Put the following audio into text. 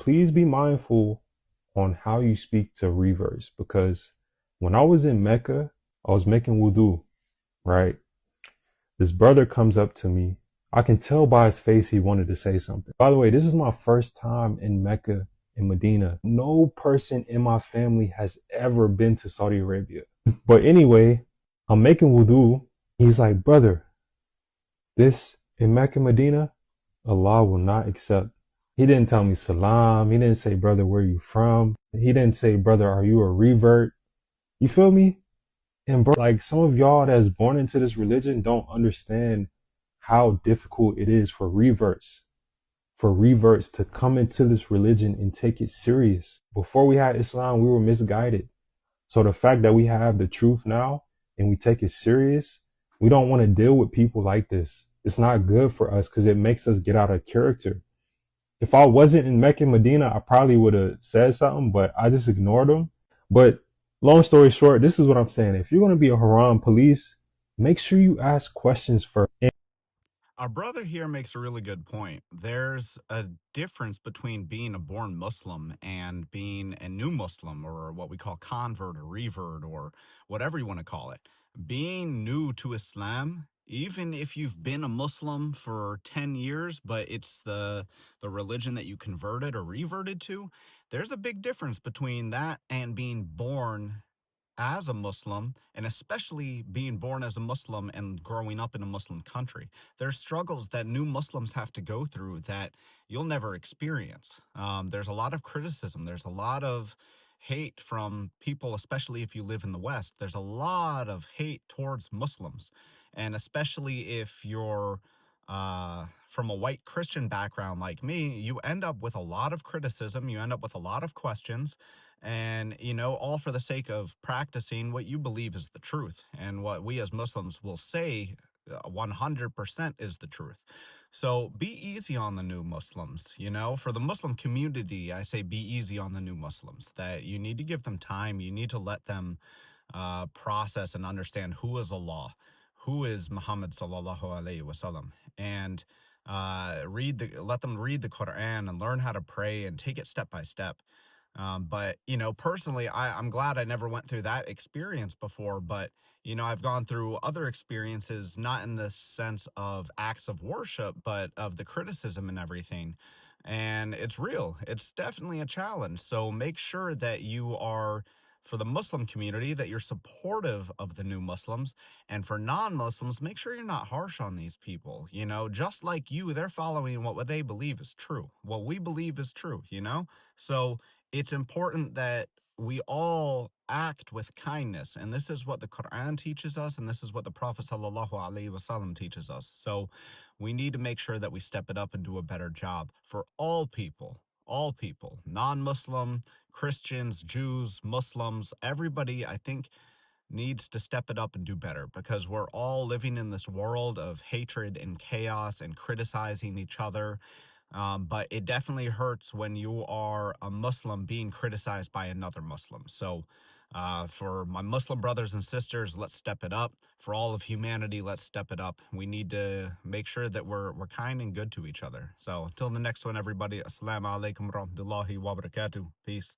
please be mindful on how you speak to reverts, because when I was in Mecca, I was making wudu, right? This brother comes up to me. I can tell by his face he wanted to say something. By the way, this is my first time in Mecca, in Medina. No person in my family has ever been to Saudi Arabia. But anyway, I'm making wudu. He's like, brother, this in Mecca, Medina, Allah will not accept. He didn't tell me salam. He didn't say, brother, where you from? He didn't say, brother, are you a revert? You feel me? And bro, like some of y'all that's born into this religion don't understand how difficult it is for reverts to come into this religion and take it serious. Before we had Islam, we were misguided. So the fact that we have the truth now and we take it serious, we don't want to deal with people like this. It's not good for us because it makes us get out of character. If I wasn't in Mecca and Medina, I probably would have said something, but I just ignored them. But long story short, this is what I'm saying. If you're going to be a Haram police, make sure you ask questions first. Our brother here makes a really good point. There's a difference between being a born Muslim and being a new Muslim, or what we call convert or revert or whatever you want to call it. Being new to Islam, even if you've been a Muslim for 10 years, but it's the religion that you converted or reverted to, there's a big difference between that and being born as a Muslim, and especially being born as a Muslim and growing up in a Muslim country. There's struggles that new Muslims have to go through that you'll never experience. There's a lot of criticism. There's a lot of hate from people, especially if you live in the West. There's a lot of hate towards Muslims. And especially if you're from a white Christian background like me, you end up with a lot of criticism. You end up with a lot of questions, and all for the sake of practicing what you believe is the truth and what we as Muslims will say 100% is the truth. So be easy on the new Muslims. For the Muslim community, I say be easy on the new Muslims, that you need to give them time. You need to let them process and understand who is Allah, who is Muhammad sallallahu alaihi wasallam, and let them read the Quran and learn how to pray and take it step by step. But personally, I'm glad I never went through that experience before. But I've gone through other experiences, not in the sense of acts of worship, but of the criticism and everything. And it's real. It's definitely a challenge. So make sure that you are, for the Muslim community, that you're supportive of the new Muslims. And for non-Muslims, make sure you're not harsh on these people. Just like you, they're following what they believe is true. What we believe is true. So it's important that we all act with kindness. And this is what the Quran teaches us, and this is what the Prophet sallallahu alaihi wasallam teaches us. So we need to make sure that we step it up and do a better job for all people, non-Muslim, Christians, Jews, Muslims, everybody, I think, needs to step it up and do better, because we're all living in this world of hatred and chaos and criticizing each other. But it definitely hurts when you are a Muslim being criticized by another Muslim. So, for my Muslim brothers and sisters, let's step it up. For all of humanity, let's step it up. We need to make sure that we're kind and good to each other. So, until the next one, everybody, Assalamu alaikum wa rahmatullahi wa barakatuh. Peace.